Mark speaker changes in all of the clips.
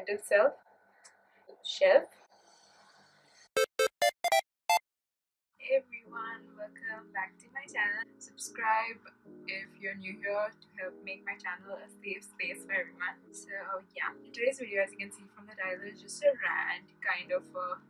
Speaker 1: mental self shelf. Hey everyone, welcome back to my channel. Subscribe if you're new here to help make my channel a safe space for everyone. So yeah, in today's video, as you can see from the title, is just a rant, kind of a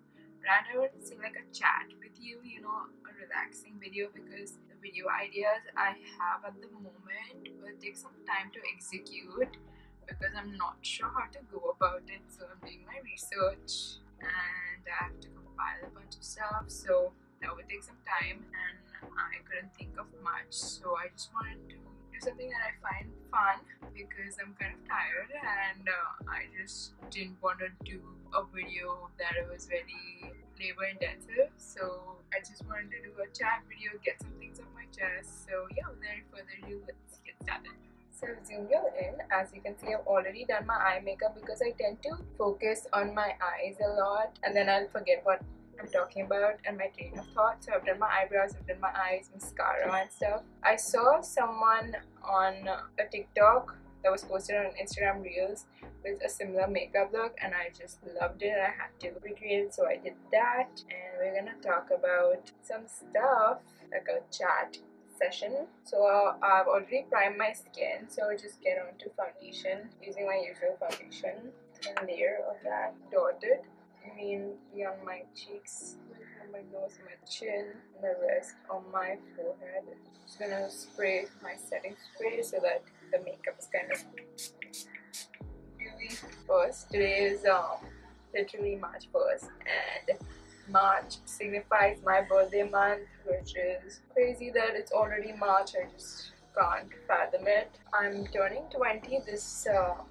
Speaker 1: rant. I would say like a chat with you, a relaxing video, because the video ideas I have at the moment will take some time to execute because I'm not sure how to go about it. So I'm doing my research and I have to compile a bunch of stuff. So that would take some time and I couldn't think of much, so I just wanted to do something that I find fun because I'm kind of tired and I just didn't want to do a video that was very labor intensive, so I just wanted to do a chat video, get some things off my chest. So yeah, without any further ado, let's get started. So zoom you in. As you can see, I've already done my eye makeup because I tend to focus on my eyes a lot and then I'll forget what I'm talking about and my train of thought. So I've done my eyebrows, I've done my eyes, mascara and stuff. I saw someone on a TikTok that was posted on Instagram Reels with a similar makeup look and I just loved it and I had to recreate it, so I did that. And we're gonna talk about some stuff like a chat session. So I've already primed my skin, so I'll just get on to foundation using my usual foundation. Thin layer of that dotted mainly on my cheeks, on my nose, my chin, and the rest on my forehead. Just gonna spray my setting spray so that the makeup is kind of dewy. First, today is literally March 1st, and March signifies my birthday month, which is crazy that it's already March. I just can't fathom it. I'm turning 20 this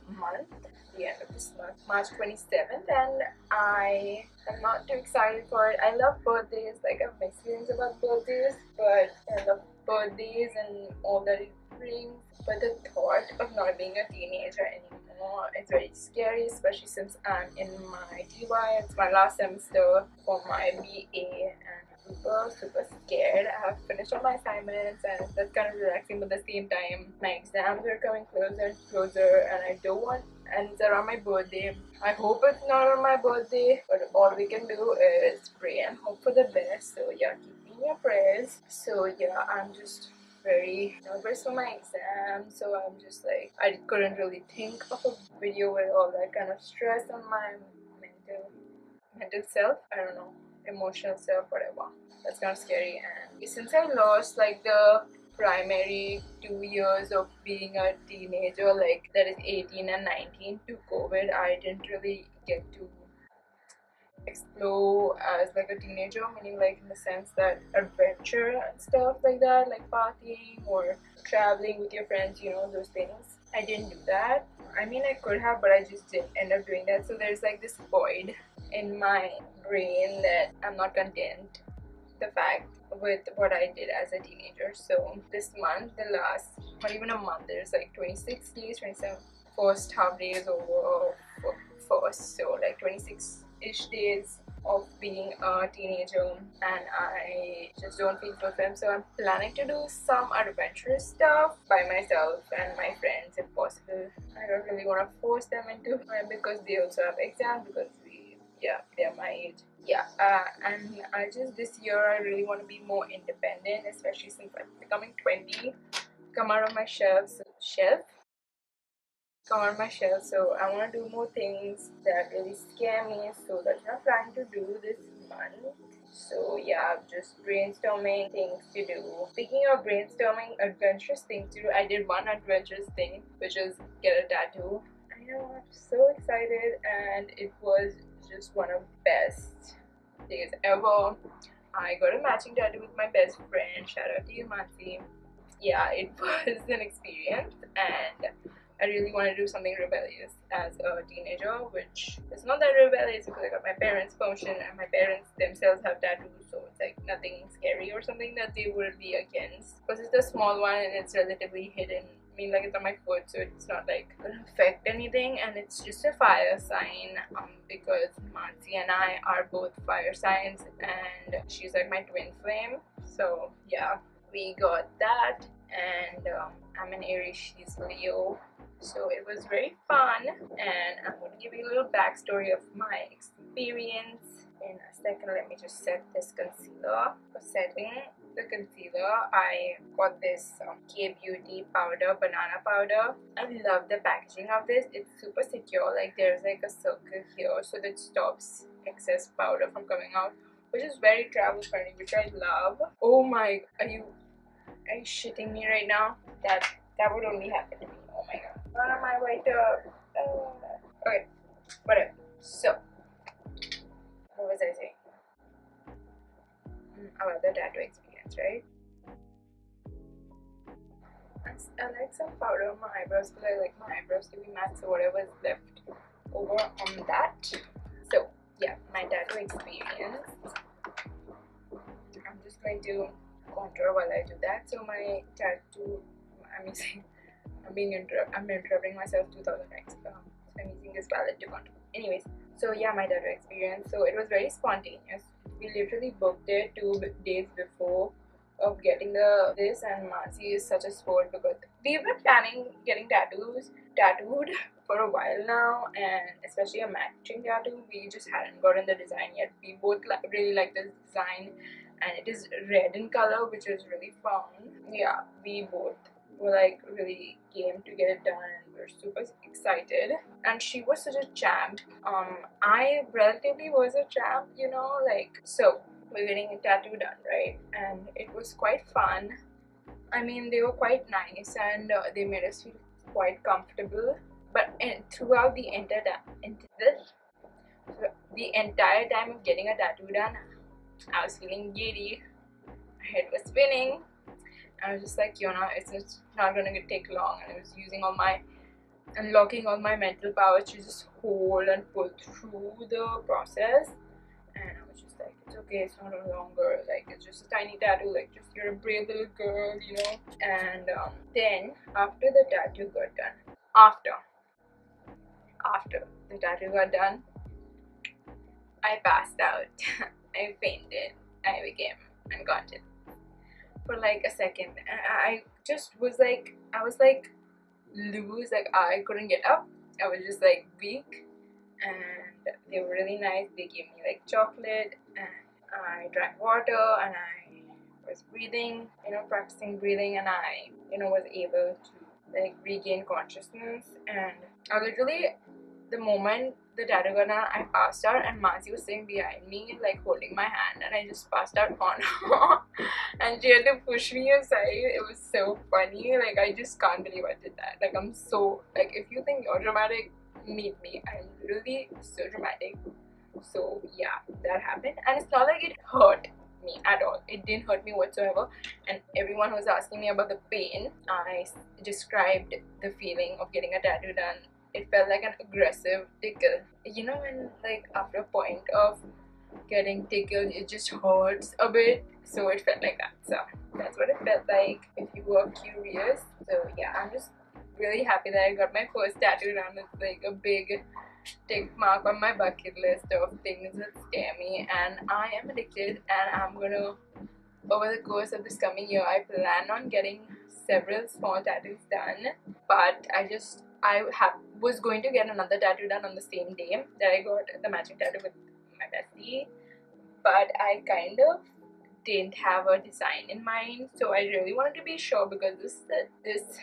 Speaker 1: month, the end of this month, March 27th, and I am not too excited for it. I love birthdays, like I have mixed feelings about birthdays, but I love birthdays and all that it brings. But the thought of not being a teenager anymore is very scary, especially since I'm in my TY. It's my last semester for my BA and super scared. I have finished all my assignments and that's kind of relaxing, but at the same time my exams are coming closer and closer and I don't want, and it's around my birthday. I hope it's not on my birthday, but all we can do is pray and hope for the best. So yeah, keep me in your prayers. So yeah, I'm just very nervous for my exam, so I'm just like, I couldn't really think of a video with all that kind of stress on my mental self, I don't know, emotional self, whatever. That's kind of scary. And since I lost like the primary 2 years of being a teenager, like that is 18 and 19, to COVID, I didn't really get to explore as like a teenager, meaning like in the sense that adventure and stuff like that, like partying or traveling with your friends, those things. I didn't do that. I mean, I could have, but I just didn't end up doing that. So there's like this void in my brain that I'm not content the fact with what I did as a teenager. So this month, the last, not even a month, there's like 26 days, 27 first half days over first, so like 26-ish days of being a teenager, and I just don't feel fulfilled. So I'm planning to do some adventurous stuff by myself and my friends if possible. I don't really want to force them into it because they also have exams, because they're my age. And I just, this year I really want to be more independent, especially since I'm becoming 20, come out of my shelf. So I want to do more things that really scare me, so that's what I'm trying to do this month. So yeah, just brainstorming things to do. Speaking of brainstorming adventurous things to do, I did one adventurous thing, which is get a tattoo. I know, I'm so excited, and it was just one of the best days ever. I got a matching tattoo with my best friend. Shout out to you, Mansi. Yeah, it was an experience, and I really want to do something rebellious as a teenager, which is not that rebellious because I got my parents' permission and my parents themselves have tattoos, so it's like nothing scary or something that they would be against, because it's a small one and it's relatively hidden. I mean, like, it's on my foot, so it's not like gonna affect anything, and it's just a fire sign because Mansi and I are both fire signs and she's like my twin flame. So yeah, we got that, and I'm an Aries, she's Leo. So it was very fun, and I'm going to give you a little backstory of my experience. In a second, let me just set this concealer. For setting the concealer, I got this K-Beauty powder, banana powder. I love the packaging of this. It's super secure, like there's like a circle here so that stops excess powder from coming out, which is very travel friendly, which I love. Oh my, are you shitting me right now? That would only happen to me. Oh my god. What am I right okay, whatever. So, what was I saying? About the tattoo experience, right? I like some powder on my eyebrows because I like my eyebrows to be matte, so whatever is left over on that. So, yeah, my tattoo experience. I'm just going to contour while I do that. So, my tattoo, I'm interrupting myself 2000 times. So I'm using this palette to contour. Anyways, so yeah, my tattoo experience. So it was very spontaneous. We literally booked it 2 days before of getting this, and Masi is such a sport because we've been planning getting tattooed for a while now, and especially a matching tattoo. We just hadn't gotten the design yet. We both really like this design, and it is red in color, which is really fun. Yeah, we both were like really game to get it done, and we're super excited. And she was such a champ. I relatively was a champ, you know, like, so we're getting a tattoo done, right? And it was quite fun. I mean, they were quite nice, and they made us feel quite comfortable. But throughout the entire time of getting a tattoo done, I was feeling giddy. My head was spinning. I was just like, you know, it's not gonna take long, and I was using unlocking all my mental power to just hold and pull through the process. And I was just like, it's okay, it's not longer, like it's just a tiny tattoo, like just you're a brave little girl, you know. And then after the tattoo got done, after the tattoo got done, I passed out. I fainted. I became unconscious for like a second. I just was like, loose, like I couldn't get up. I was just like weak, and they were really nice. They gave me like chocolate, and I drank water, and I was breathing, you know, practicing breathing, and I, you know, was able to like regain consciousness. And I literally, the moment the tattoo got done, I passed out, and Masi was sitting behind me, like holding my hand, and I just passed out on her. And she had to push me aside. It was so funny. Like, I just can't believe I did that. Like, I'm so, like, if you think you're dramatic, meet me. I'm literally so dramatic. So yeah, that happened, and it's not like it hurt me at all. It didn't hurt me whatsoever. And everyone who was asking me about the pain, I described the feeling of getting a tattoo done. It felt like an aggressive tickle. You know, when like after a point of getting tickled, it just hurts a bit. So it felt like that. So that's what it felt like, if you were curious. So yeah, I'm just really happy that I got my first tattoo done. It's like a big tick mark on my bucket list of things that scare me, and I am addicted, and I'm gonna, over the course of this coming year, I plan on getting several small tattoos done. But was going to get another tattoo done on the same day that I got the matching tattoo with my bestie, but I kind of didn't have a design in mind, so I really wanted to be sure, because this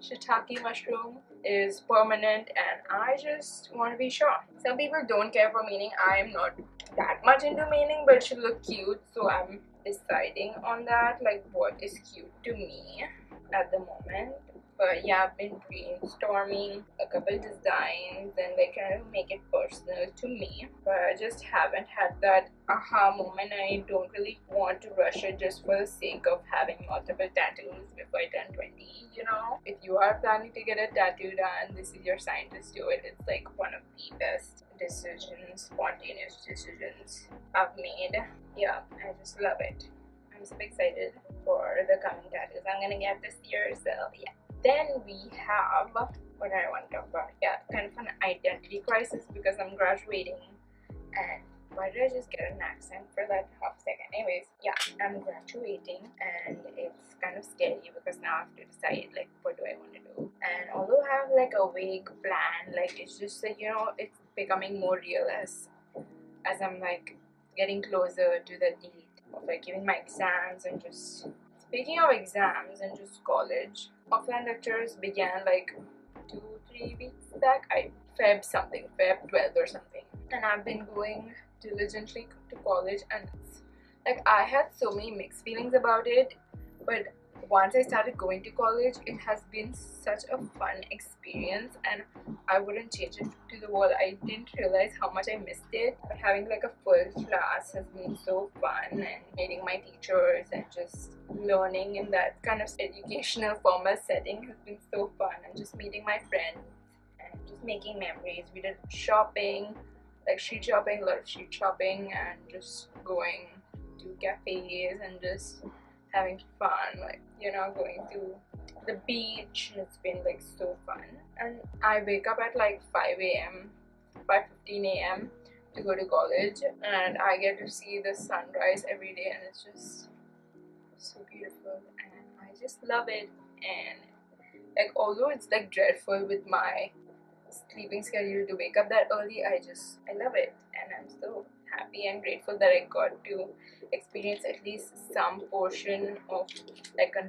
Speaker 1: shiitake mushroom is permanent, and I just want to be sure. Some people don't care for meaning. I'm not that much into meaning, but it should look cute, so I'm deciding on that, like what is cute to me at the moment. But yeah, I've been brainstorming a couple designs and like kind of make it personal to me, but I just haven't had that aha moment. I don't really want to rush it just for the sake of having multiple tattoos before I turn 20, you know. If you are planning to get a tattoo done, this is your sign to do it. It's like one of the best spontaneous decisions I've made. Yeah, I just love it. I'm so excited for the coming tattoos I'm gonna get this year, so yeah. Then we have, what I want to talk about, yeah, kind of an identity crisis, because I'm graduating, and Why did I just get an accent for that half second? Anyways, yeah, I'm graduating and it's kind of scary because now I have to decide like what do I want to do. And although I have like a vague plan, like it's just like, you know, it's becoming more real as I'm like getting closer to the date of like giving my exams. And just speaking of exams and just college, offline lectures began like 2-3 weeks back. Feb 12th or something, and I've been going diligently to college, and it's, like I had so many mixed feelings about it, but once I started going to college, it has been such a fun experience and I wouldn't change it to the world. I didn't realize how much I missed it, but having like a full class has been so fun, and meeting my teachers and just learning in that kind of educational formal setting has been so fun, and just meeting my friends and just making memories. We did shopping, like street shopping, a lot of street shopping, and just going to cafes and just having fun, like, you know, going to the beach. It's been like so fun. And I wake up at like 5:15 a.m. to go to college, and I get to see the sunrise every day, and it's just so beautiful and I just love it. And like although it's like dreadful with my sleeping schedule to wake up that early, I love it, and I'm so happy and grateful that I got to experience at least some portion of like a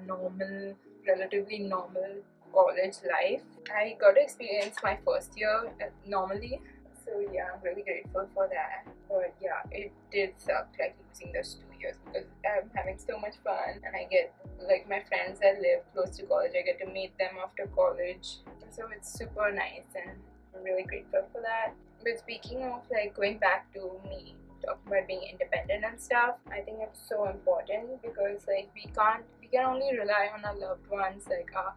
Speaker 1: relatively normal college life. I got to experience my first year normally, so yeah, I'm really grateful for that. But yeah, it did suck like losing those 2 years because I'm having so much fun, and I get like my friends that live close to college, I get to meet them after college, so it's super nice and I'm really grateful for that. But speaking of like going back to me talking about being independent and stuff, I think it's so important because like we can only rely on our loved ones, like our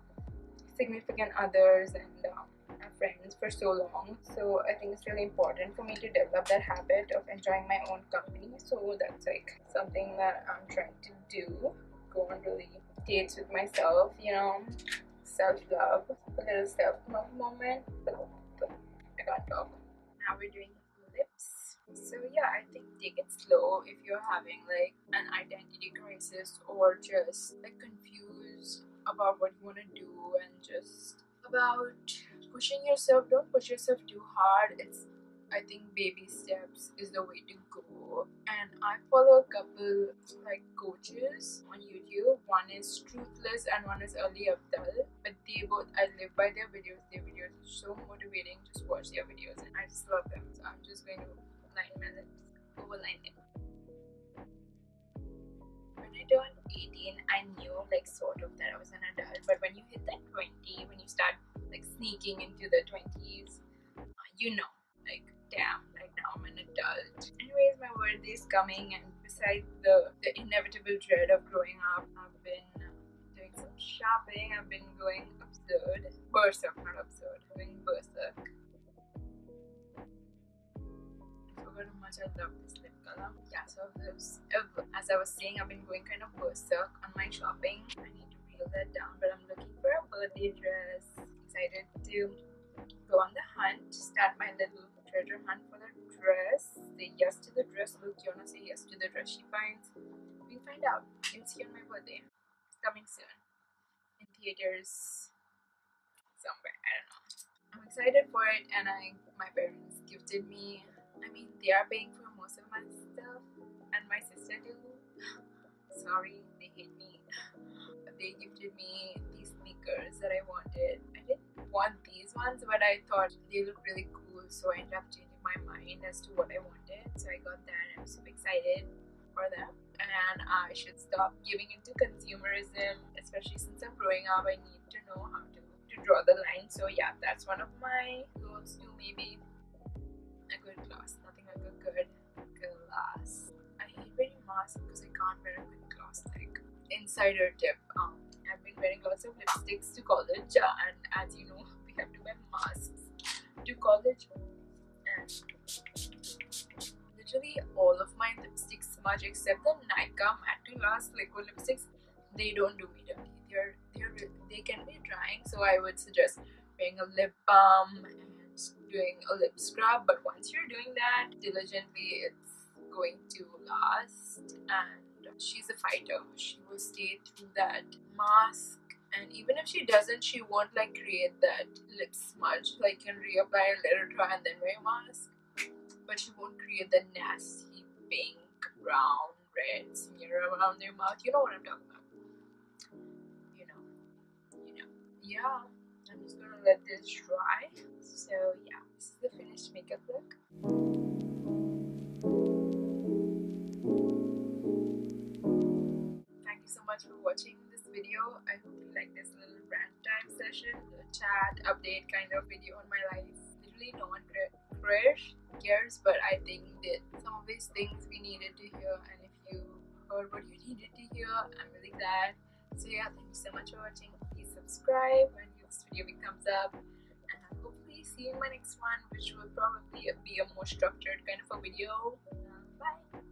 Speaker 1: significant others and our friends for so long. So I think it's really important for me to develop that habit of enjoying my own company. So that's like something that I'm trying to do. Go on really dates with myself, you know, self-love, a little self-love moment. I can't talk. Now we're doing lips. So yeah, I think take it slow if you're having like an identity crisis or just like confused about what you want to do, and just about pushing yourself. Don't push yourself too hard. I think baby steps is the way to go. And I follow a couple like coaches on YouTube. One is Truthless and one is Early Abdul. But I live by their videos. Their videos are so motivating. Just watch their videos and I just love them. So I'm just going to line my lips, overline them. When I turned 18, I knew like sort of that I was an adult. But when you hit that 20, when you start like sneaking into the 20s, you know, like damn, like now I'm an adult. Anyways, my birthday is coming, and besides the inevitable dread of growing up, I've been doing some shopping. I've been going berserk, not absurd, going berserk. I forgot how much I love this lip color. Yeah, so as I was saying, I've been going kind of berserk on my shopping. I need to reel that down, but I'm looking for a birthday dress. Excited to go on the hunt, start my little treasure hunt for the dress. Say yes to the dress. Look, Yona say yes to the dress she finds. We'll find out. You'll see on my birthday. It's coming soon. In theaters somewhere. I don't know. I'm excited for it, and my parents gifted me. I mean, they are paying for most of my stuff, and my sister too. Sorry, they hate me. They gifted me these sneakers that I wanted. I didn't want these ones, but I thought they look really cool, so I ended up changing my mind as to what I wanted. So I got that, and I'm super excited for them. And I should stop giving into consumerism, especially since I'm growing up. I need to know how to draw the line. So yeah, that's one of my goals too. Maybe a good gloss, nothing like a good glass. I hate wearing masks because I can't wear a good gloss. Like, insider tip, I've been wearing lots of lipsticks to college, and as you know, we have to wear masks to college, and literally all of my lipsticks smudge except the Nykaa Matte to Last liquid lipsticks. They don't do me dirty. They can be drying, so I would suggest wearing a lip balm and doing a lip scrub. But once you're doing that diligently, going to last, and she's a fighter. She will stay through that mask, and even if she doesn't, she won't like create that lip smudge, like you can reapply a little dry and then wear a mask, but she won't create the nasty pink, brown, red smear around their mouth. You know what I'm talking about. You know, yeah. I'm just gonna let this dry. So yeah, this is the finished makeup look. Thank you so much for watching this video. I hope you like this little rant time session, a chat update kind of video on my life. Literally no one cares, but I think that some of these things we needed to hear, and if you heard what you needed to hear, I'm really glad. So yeah, thank you so much for watching. Please subscribe and give this video a big thumbs up, and I'll hopefully see you in my next one, which will probably be a more structured kind of a video. Bye.